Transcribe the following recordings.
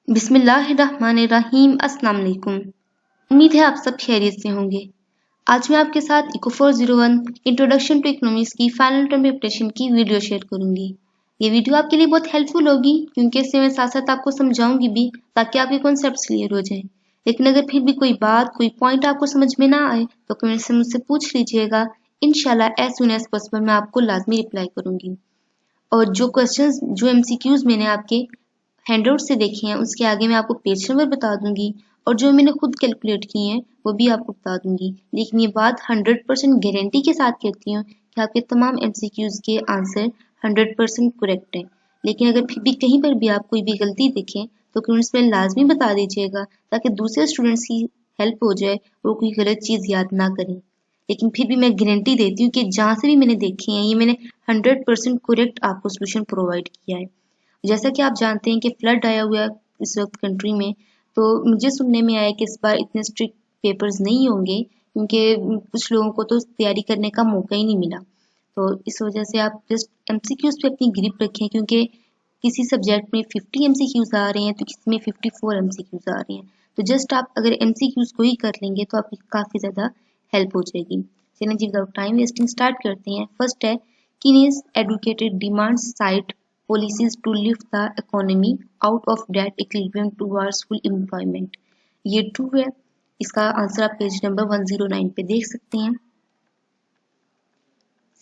बिस्मिल्लाहिर्रहमानिर्रहीम। अस्सलाम वालेकुम। उम्मीद है आप सब खैरियत से होंगे। आज मैं आपके साथ इको 401 इंट्रोडक्शन टू इकोनॉमिक्स की फाइनल टर्म प्रिपरेशन की वीडियो शेयर करूंगी। ये वीडियो आपके लिए बहुत हेल्पफुल होगी क्योंकि इससे मैं साथ साथ आपको समझाऊंगी भी ताकि आपके कॉन्सेप्ट्स क्लियर हो जाएं। लेकिन अगर फिर भी कोई बात कोई पॉइंट आपको समझ में ना आए तो कमेंट से मुझसे पूछ लीजिएगा। इंशाल्लाह एज सून एज पॉसिबल मैं आपको लाजमी रिप्लाई करूंगी। और जो क्वेश्चंस जो एमसीक्यूज मैंने आपके हैंडआउट से देखे हैं उसके आगे मैं आपको पेज नंबर बता दूंगी और जो मैंने खुद कैलकुलेट किए हैं वो भी आपको बता दूंगी। लेकिन ये बात 100% गारंटी के साथ कहती हूँ कि आपके तमाम एमसीक्यूज के आंसर 100% करेक्ट है। लेकिन अगर फिर भी कहीं पर भी आप कोई भी गलती देखें तो कमेंट्स में लाजमी बता दीजिएगा ताकि दूसरे स्टूडेंट्स की हेल्प हो जाए, वो कोई गलत चीज़ याद ना करें। लेकिन फिर भी मैं गारंटी देती हूँ कि जहाँ से भी मैंने देखे हैं ये मैंने 100% करेक्ट आपको सोल्यूशन प्रोवाइड किया है। जैसा कि आप जानते हैं कि फ्लड आया हुआ है इस वक्त कंट्री में, तो मुझे सुनने में आया कि इस बार इतने स्ट्रिक्ट पेपर्स नहीं होंगे क्योंकि कुछ लोगों को तो तैयारी करने का मौका ही नहीं मिला। तो इस वजह से आप जस्ट एमसीक्यूज पे अपनी ग्रिप रखें क्योंकि किसी सब्जेक्ट में 50 एमसीक्यूज आ रहे हैं तो किसी में 54 एमसीक्यूज आ रहे हैं। तो जस्ट आप अगर एमसीक्यूज को ही कर लेंगे तो आपकी काफ़ी ज़्यादा हेल्प हो जाएगी। चलिए जी विदाउट टाइम वेस्टिंग स्टार्ट करते हैं। फर्स्ट है Keynes advocated demand side policies to lift the economy out of debt equilibrium towards full employment। ये ट्रू है। इसका आंसर आप पेज नंबर 109 पे देख सकते हैं।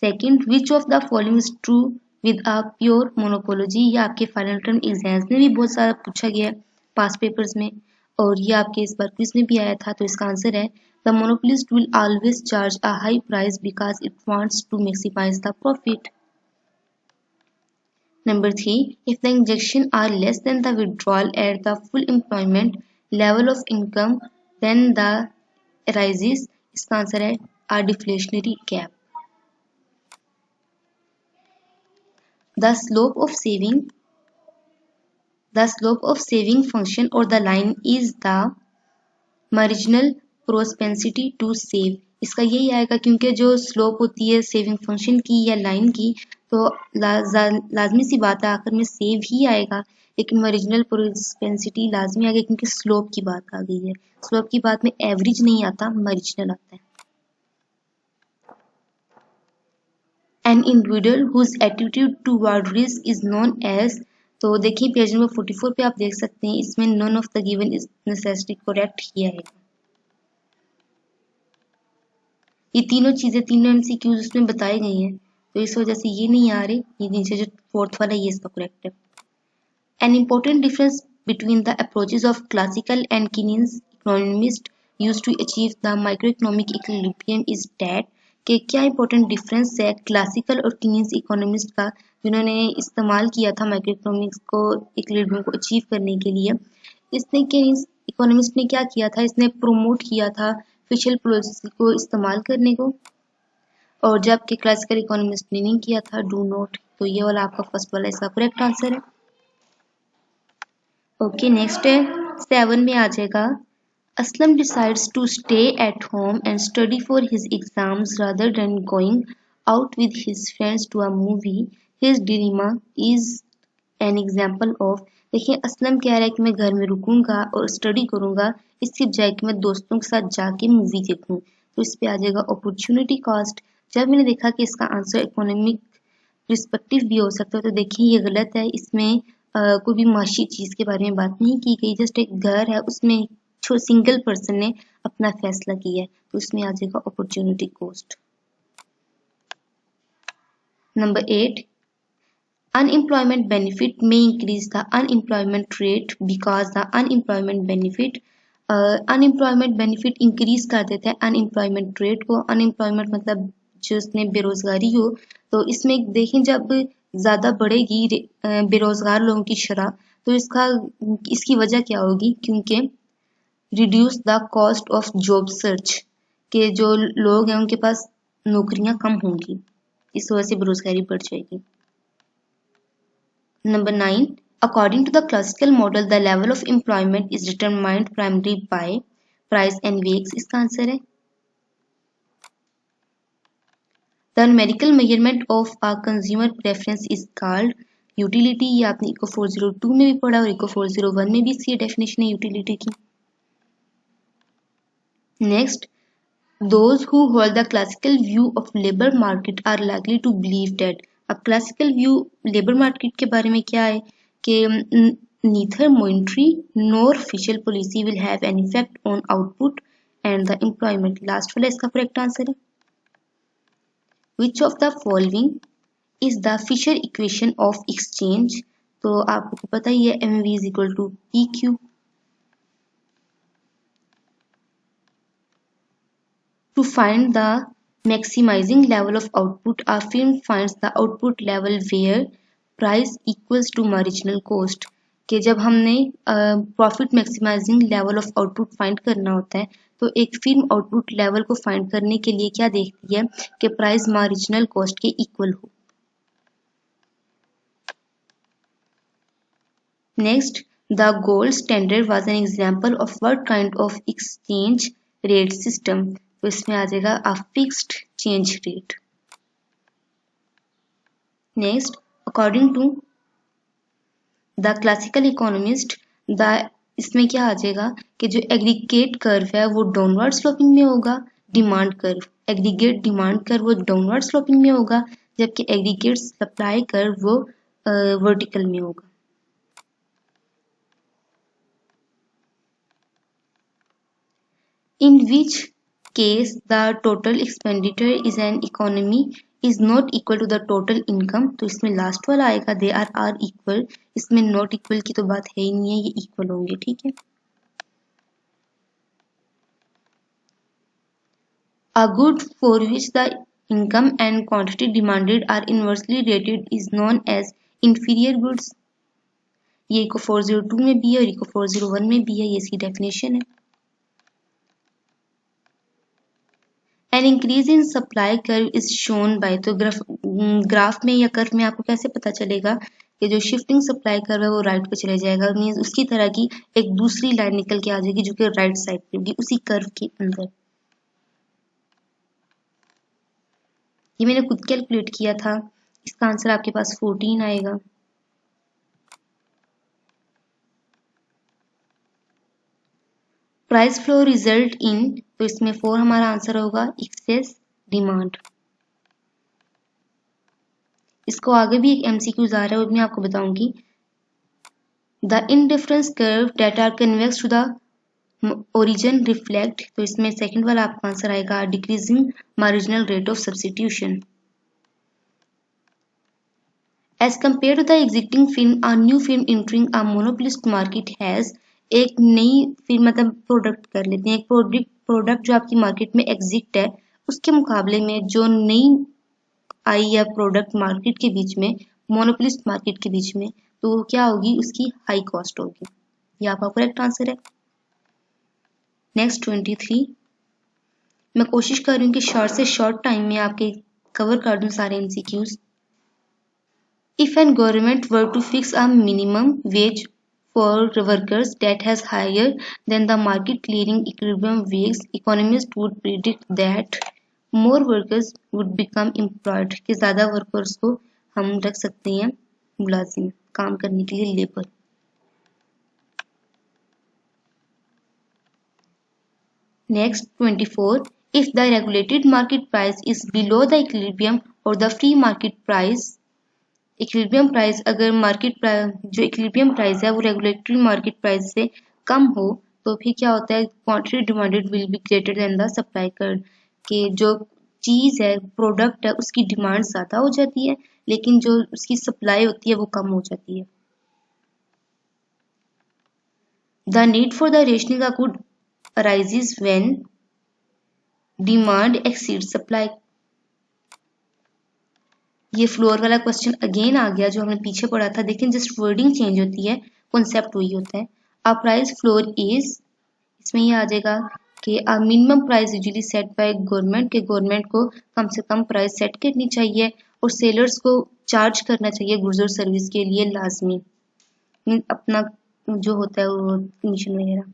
Second, which of the following is true with a pure monopoly. ये आपके फाइनल टर्म एग्जाम्स में भी बहुत सारा पूछा गया है पास पेपर्स में, और ये आपके इस बार क्विज में भी आया था। तो इसका आंसर है the monopolist will always charge a high price because it wants to maximise the profit. Number 3, if the injection are less than the withdrawal at the full employment level of income, then the arises, इसका answer है a deflationary gap। The slope of saving function or the line is the marginal propensity to save। इसका यही आएगा क्योंकि जो slope होती है saving function की या लाइन की तो लाजमी सी बात है आखिर में सेव ही आएगा। लेकिन मार्जिनल प्रोपेंसिटी लाजमी आ गई क्योंकि स्लोप की बात आ गई है। स्लोप की बात में एवरेज नहीं आता, मार्जिनल आता है। An individual whose attitude toward risk is known as. तो देखिए पेज नंबर 44 पे आप देख सकते हैं इसमें known of the given is necessary correct किया है। ये तीनों चीजें तीनों एमसीक्यूज उसमें बताई गई हैं तो इस वजह से ये नहीं आ रही। ये नीचे जो फोर्थ वाला ये इसका करेक्ट है। An important difference between the approaches of classical and Keynesians economist used to achieve the micro economic equilibrium is that कि क्या इंपॉर्टेंट डिफरेंस है क्लासिकल और कीनियंस इकोनॉमिस्ट का जिन्होंने इस्तेमाल किया था माइक्रो इकोनॉमिक्स को इक्विलिब्रियम को अचीव करने के लिए। इसने कीनियंस इकोनॉमिस्ट ने क्या किया था, इसने प्रोमोट किया था फिशल पॉलिसी को इस्तेमाल करने को, और जबकि क्लासिकल इकोनॉमिस्ट ने नहीं किया था, डू नॉट। तो ये वाला आपका फर्स्ट वाला इसका करेक्ट आंसर है। ओके नेक्स्ट है 7 में आ जाएगा Aslam decides to stay at home and study for his exams rather than going out with his friends to a movie. His dilemma is an example of. देखिए असलम कह रहा है कि मैं घर में रुकूंगा और स्टडी करूंगा इसके बजाय कि मैं दोस्तों के साथ जाके मूवी देखूं। तो इस पे आ जाएगा अपॉर्चुनिटी कॉस्ट। जब मैंने देखा कि इसका आंसर इकोनॉमिक रिस्पेक्टिव भी हो सकता है तो देखिए ये गलत है। इसमें कोई भी माशी चीज के बारे में बात नहीं की गई, जस्ट एक घर है उसमें सिंगल पर्सन ने अपना फैसला किया है तो इसमें आ जाएगा opportunity cost. Number 8, unemployment benefit may increase the unemployment rate because the unemployment benefit increase कर देता है unemployment rate को। unemployment मतलब जिसमें बेरोजगारी हो। तो इसमें देखें जब ज़्यादा बढ़ेगी बेरोजगार लोगों की शरह तो इसकी वजह क्या होगी, क्योंकि reduce the cost of job search के जो लोग हैं उनके पास नौकरियां कम होंगी, इस वजह से बेरोजगारी बढ़ जाएगी। Number 9, according to the classical model, the level of employment is determined primarily by price and wage। इसका आंसर है the numerical measurement of a consumer preference is called utility ये आपने इको 402 में भी पढ़ा और इको 401 में भी इसकी डेफिनेशन है यूटिलिटी की। Next, those who hold the classical view of labor market are likely to believe that। अब क्लासिकल व्यू लेबर मार्केट के बारे में क्या है कि neither monetary nor official policy will have an effect on output and the employment। Last वाला इसका correct answer है। Which of the following is the Fisher equation of exchange? तो आपको पता ही है MV is equal to PQ। To find the maximizing level of output, a firm finds the output level where price equals to marginal cost। कि जब हमने profit maximising level of output find करना होता है तो एक फिल्म आउटपुट लेवल को find करने के लिए क्या देखती है कि प्राइस मार्जिनल कॉस्ट के इक्वल हो। Next, the gold standard was an example of what kind of exchange rate system. तो इसमें आ जाएगा a fixed change rate. Next, according to the classical economist the इसमें क्या आ जाएगा कि जो एग्रीगेट कर्व है वो डाउनवर्ड स्लोपिंग में होगा। Demand curve, aggregate demand curve वो डाउनवर्ड स्लोपिंग में होगा, जबकि एग्रीगेट सप्लाई कर्व वो वर्टिकल में होगा। In which case the total expenditure is an economy is not equal to the total income। तो इसमें लास्ट वाला आएगा they are equal। इसमें not equal की तो बात है ही नहीं है, ये equal होंगे, ठीक है। A good for which the income and quantity demanded are inversely related is known as inferior goods। ये इको 402 में भी है और इको 401 में भी है, ये इसकी डेफिनेशन है। An increase in supply curve is shown by। तो ग्राफ में या कर्व में आपको कैसे पता चलेगा कि जो शिफ्टिंग सप्लाई कर्व है वो राइट पे चले जाएगा, मींस उसकी तरह की एक दूसरी लाइन निकल के आ जाएगी जो कि राइट साइड पे होगी उसी कर्व के अंदर। ये मैंने खुद कैलकुलेट किया था, इसका आंसर आपके पास 14 आएगा। प्राइस फ्लो रिजल्ट इन, तो इसमें 4 हमारा आंसर होगा एक्सेस डिमांड। इसको आगे भी एक MCQ आ रहा है वो मैं आपको बताऊंगी। The indifference curve that are convex to the origin reflect. तो इसमें सेकंड वाला आपका आंसर आएगा decreasing marginal rate of substitution. As compare to the existing firm, a new firm entering a monopolist market has. एक नई film मतलब product कर लेते हैं, एक प्रोडक्ट जो आपकी मार्केट में एग्जिस्ट है उसके मुकाबले में जो नई आई या प्रोडक्ट मार्केट के बीच में, मोनोपोलिस्ट मार्केट के बीच में, तो क्या होगी उसकी हाई कॉस्ट होगी। ये आपका करेक्ट आंसर है। नेक्स्ट 23, मैं कोशिश कर रही हूँ कि शॉर्ट से शॉर्ट टाइम में आपके कवर कर दूं सारे MCQs। If an government were to fix a minimum wage for workers that has higher than the market clearing equilibrium wage, economists would predict that more workers would become employed। कि ज़्यादा workers को हम रख सकते हैं मुलाजिम काम करने के लिए, labour. Next 24, if the regulated market price is below the equilibrium or the free market price, equilibrium price अगर मार्केट जो इक्विलिब्रियम प्राइस है वो रेगुलेटरी मार्केट प्राइस से कम हो तो फिर क्या होता है, quantity demanded will be greater than the supply curve. कि जो चीज है प्रोडक्ट है उसकी डिमांड ज्यादा हो जाती है लेकिन जो उसकी सप्लाई होती है वो कम हो जाती है। The need for the rationing of good arises when demand exceed supply. ये फ्लोर वाला क्वेश्चन अगेन आ गया जो हमने पीछे पढ़ा था, लेकिन जस्ट वर्डिंग चेंज होती है, कॉन्सेप्ट वही होता है। अ प्राइस फ्लोर इज, इसमें ये आ जाएगा कि a minimum price usually set by government, के गवर्नमेंट को कम से कम प्राइस सेट करनी चाहिए और सेलर्स को चार्ज करना चाहिए गुड्स और सर्विस के लिए लाजमी, अपना जो होता है वो कमीशन वगैरह,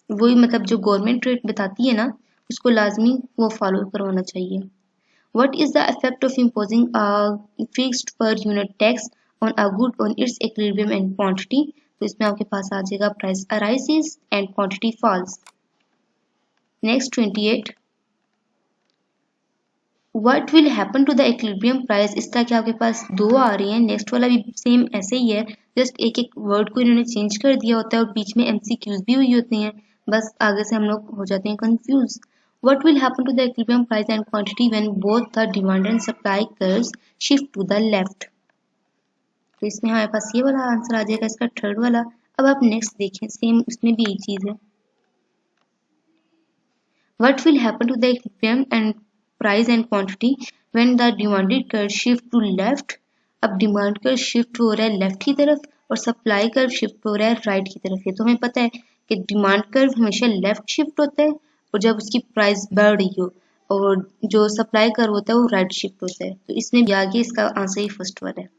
वही मतलब जो गवर्नमेंट रेट बताती है ना उसको लाजमी वो फॉलो करवाना चाहिए। What is the effect of imposing a fixed per unit tax on a good on its equilibrium and quantity? तो इसमें आपके पास आ जाएगा price arises and quantity falls. Next 28. What will happen to the equilibrium price? इस तरह के आपके पास दो आ रही हैं. नेक्स्ट वाला भी सेम ऐसे ही है, जस्ट एक एक वर्ड को इन्होंने चेंज कर दिया होता है और बीच में MCQs भी हुई होती हैं. बस आगे से हम लोग हो जाते हैं confuse. What will happen to the equilibrium price and quantity when both the demand and supply curves shift to the left? तो इसमें हमारे पास ये वाला आंसर आ जाएगा, इसका थर्ड वाला. अब आप नेक्स्ट देखें, सेम उसमें भी यही चीज है. What will happen to the equilibrium and price and quantity when the demanded curve shift to left? अब डिमांड कर्व शिफ्ट हो रहा है लेफ्ट की तरफ और सप्लाई कर्व शिफ्ट हो रहा है राइट की तरफ. ये तो हमें पता है कि डिमांड कर्व हमेशा लेफ्ट शिफ्ट होता है और जब उसकी प्राइस बढ़ रही हो, और जो सप्लाई कर्व होता है वो राइट शिफ्ट होता है. तो इसमें भी आगे इसका आंसर ही फर्स्ट वाला है.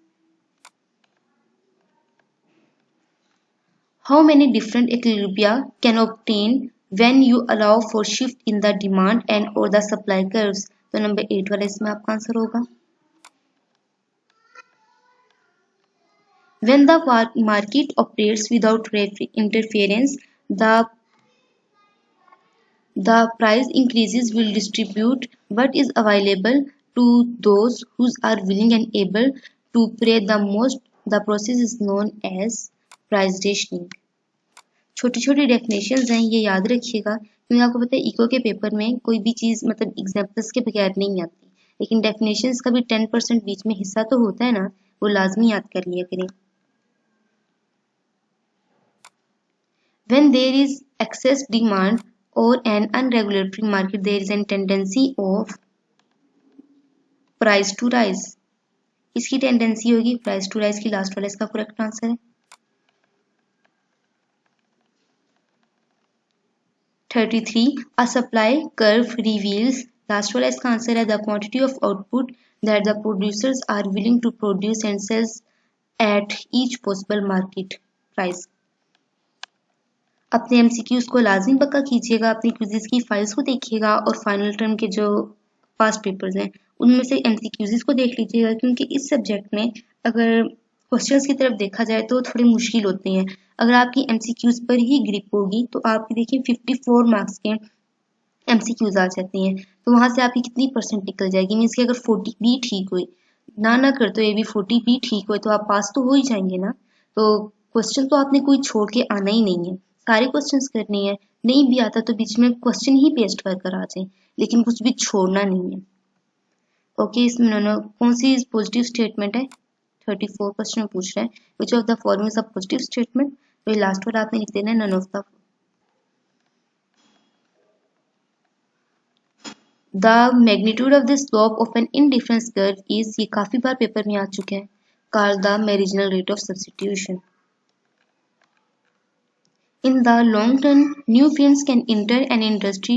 How many different equilibria can obtain when you allow for shift in the demand and or the supply curves? तो नंबर 8 वाला इसमें आपका आंसर होगा. When the market operates without interference, the price increases will distribute what is available to those who are willing and able to pay the most. The process is known as price rationing. छोटी छोटी definitions हैं, ये याद रखिएगा, क्योंकि आपको पता है इको के पेपर में कोई भी चीज़ मतलब एग्जाम्पल्स के बगैर नहीं आती, लेकिन डेफिनेशंस का भी 10% बीच में हिस्सा तो होता है ना, वो लाजमी याद कर लिया करें. When there is excess demand or an unregulatory market, there is a tendency of price to rise. इसकी टेंडेंसी होगी प्राइस टू राइज की. लास्ट वाला इसका करेक्ट आंसर है. 33. A supply curve reveals, last वाला इसका आंसर है, the quantity of output that the producers are willing to produce and sells at each possible market price. अपने MCQs को लाजिम पक्का कीजिएगा, अपनी क्विज़ेस की फाइल्स को देखिएगा और फाइनल टर्म के जो पास्ट पेपर्स हैं उनमें से MCQs को देख लीजिएगा, क्योंकि इस सब्जेक्ट में अगर क्वेश्चंस की तरफ देखा जाए तो थोड़ी मुश्किल होती हैं. अगर आपकी MCQs पर ही ग्रिप होगी तो आपकी देखिए 54 मार्क्स के MCQs आ जाती हैं, तो वहां से आपकी कितनी परसेंट निकल जाएगी. मीन्स कि अगर 40 भी ठीक हुई ना कर तो ये भी 40 भी ठीक हुए तो आप पास तो हो ही जाएंगे ना. तो क्वेश्चन तो आपने कोई छोड़ के आना ही नहीं है, सारे क्वेश्चंस करने हैं. नहीं भी आता तो बीच में क्वेश्चन ही पेस्ट कर आ जाए, लेकिन कुछ भी छोड़ना नहीं है. ओके, इसमें कौन सी पॉजिटिव स्टेटमेंट है? 34 क्वेश्चन पूछ रहा है which of the following is a positive statement. तो ये लास्ट वाला आपने लिख देना है none of the. The magnitude of the slope of an indifference curve is, ये काफी बार पेपर में आ चुके हैं, called the marginal rate of substitution. In the long run, new firms can enter an industry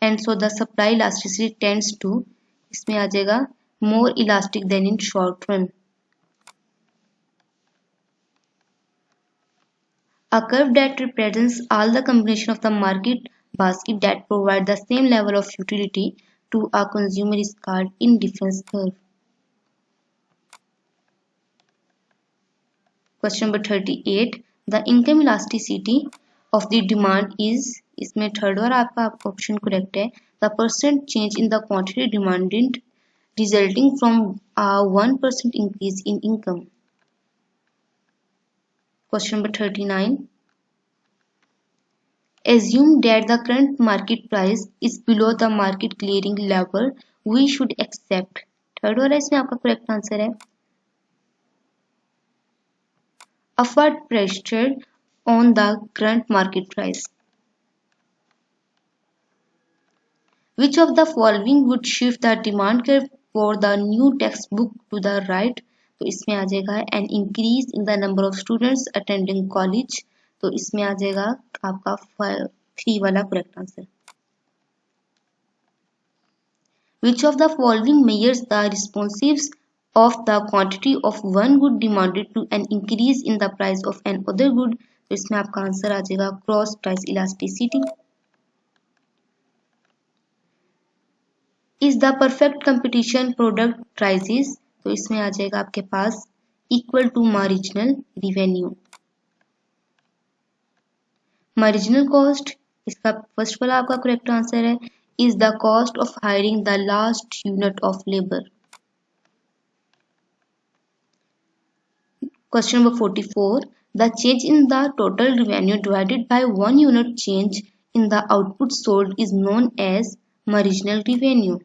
and so the supply elasticity tends to, इसमें आ जाएगा more elastic than in short run. A curve that represents all the combination of the market basket that provide the same level of utility to a consumer is called indifference curve. Question number 38. The income elasticity of the demand is, इसमें third वाला आपका option correct है, the percent change in the quantity demanded resulting from a 1% increase in income. Question number 39. Assume that the current market price is below the market clearing level. We should accept. Third वाला इसमें आपका correct answer है. Upward pressure on the current market price. Which of the following would shift the demand curve for the new textbook to the right? तो इसमें आ जाएगा an increase in the number of students attending college. तो इसमें आ जाएगा आपका 3 वाला correct answer. Which of the following measures the responsiveness of the quantity of one good demanded to an increase in the price of an other good? तो इसमें आपका answer आ जाएगा cross price elasticity. Is the perfect competition product prices, तो इसमें आ जाएगा आपके पास equal to marginal revenue. Marginal cost, इसका फर्स्ट वाला आपका करेक्ट आंसर है, is the cost of hiring the last unit of labour. Question number 44. The change in the total revenue divided by one unit change in the output sold is known as marginal revenue.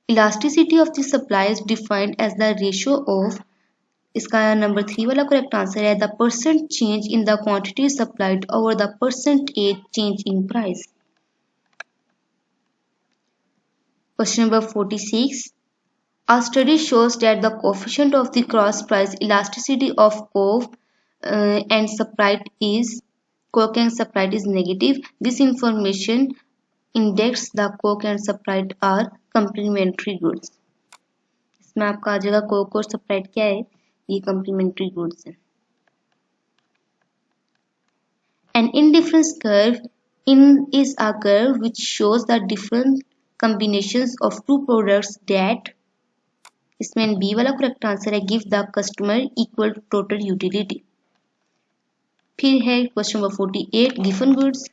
Elasticity of the supply is defined as the ratio of, इसका number 3 वाला correct answer है, the percent change in the quantity supplied over the percentage change in price. Question number 46. A study shows that the coefficient of the cross price elasticity of Coke and Sprite is negative. This information indicates the Coke and Sprite are complementary goods. इसमें आपका आ जाएगा Coke और Sprite क्या है, ये complementary goods है. An indifference curve is a curve which shows the different combinations of two products that, इसमें बी वाला करेक्ट आंसर है, give the customer equal total utility. फिर है क्वेश्चन नंबर 48, गिवन गुड्स.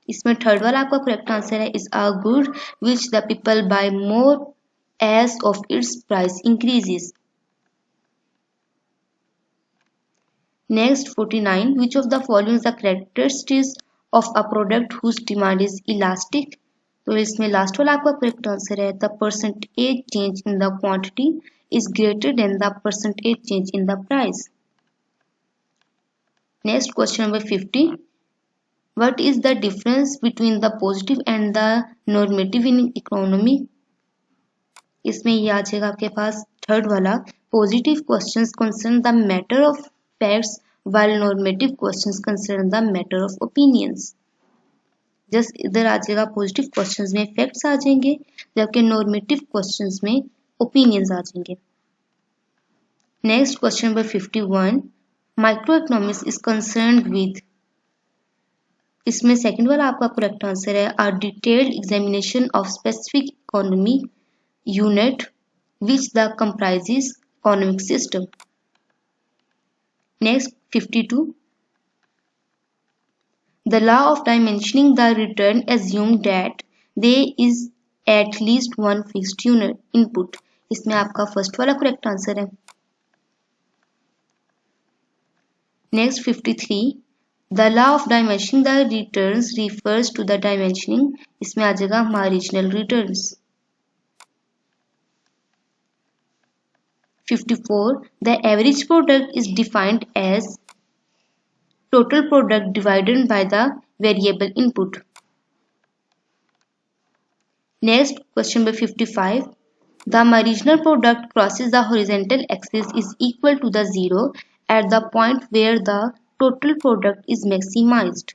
इसमें थर्ड वाला आपका करेक्ट आंसर है, is a good which the people buy more as of its price increases. Next 49, which of the following the characteristics of a product whose demand is elastic. तो इसमें last वाला आपका correct answer है, the percentage change in the quantity is greater than the percentage change in the price. Next question number 50, what is the difference between the positive and the normative in economy. इसमें ये आ जाएगा आपके पास third वाला, positive questions concern the matter of facts while normative questions concern the matter of opinions. Just इधर आ जाएगा positive questions में facts आ जाएंगे, जबकि नॉर्मेटिव क्वेश्चंस में ओपिनियंस आ जाएंगे. Next question number 51, micro economics is concerned with. इसमें second वाला आपका करेक्ट आंसर है, a detailed examination of specific economy unit which the comprises economic system. Next 52, the law of dimensioning the return assumes that there is at least one fixed unit input. इसमें आपका first वाला correct answer है. Next 53, the law of dimensioning the returns refers to the dimensioning. इसमें आ जाएगा marginal returns. 54, the average product is defined as total product divided by the variable input. Next question number 55, the marginal product crosses the horizontal axis is equal to the zero at the point where the total product is maximized.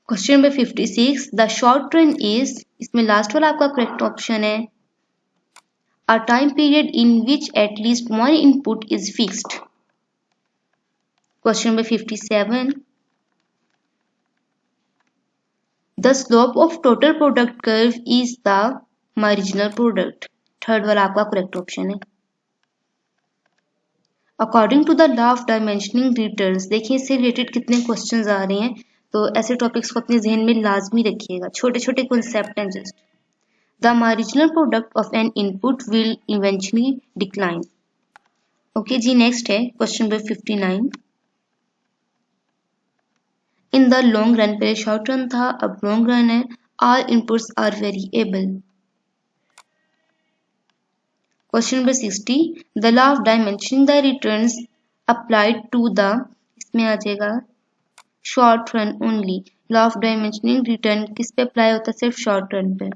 Question number 56, the short run is, इसमें last वाला आपका correct option है, a time period in which at least one input is fixed. Question number 57, the slope of total product curve is the marginal product. Third वाला आपका correct option है. According to the law of diminishing returns, देखिए इससे related कितने questions आ रहे हैं, तो ऐसे टॉपिक्स को अपने जहन में लाजमी रखिएगा, छोटे छोटे कॉन्सेप्ट हैं just. The marginal product of an input will eventually decline. Okay जी, next है question number 59. In the long run, पहले short run था, अब long run है, all inputs are variable. Question number 60. The law of dimensioning the returns applied to the, इसमें आ जाएगा short run only. Law of dimensioning return किस पे apply होता है, सिर्फ short run पे.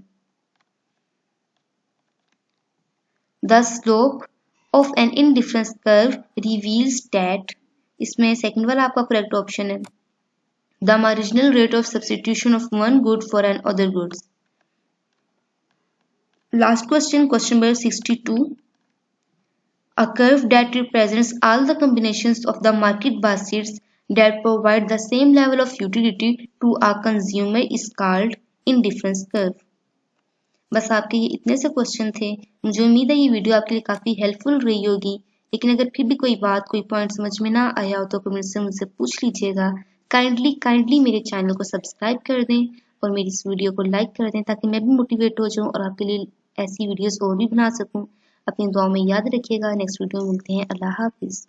The slope of an indifference curve reveals that, इसमें सेकंड वाला आपका करेक्ट ऑप्शन है, the marginal rate of substitution of one good for an other goods. Last question, question number 62. A curve that represents all the combinations of the market baskets that provide the same level of utility to a consumer is called indifference curve. बस आपके ये इतने से question थे। मुझे उम्मीद है ये वीडियो आपके लिए काफ़ी हेल्पफुल रही होगी, लेकिन अगर फिर भी कोई बात कोई पॉइंट समझ में ना आया हो तो कमेंट से मुझसे पूछ लीजिएगा। काइंडली मेरे चैनल को सब्सक्राइब कर दें और मेरी इस वीडियो को लाइक कर दें ताकि मैं भी मोटिवेट हो जाऊँ और आपके लिए ऐसी वीडियोस और भी बना सकूँ। अपनी दुआओं में याद रखिएगा। नेक्स्ट वीडियो में मिलते हैं। अल्लाह हाफिज़।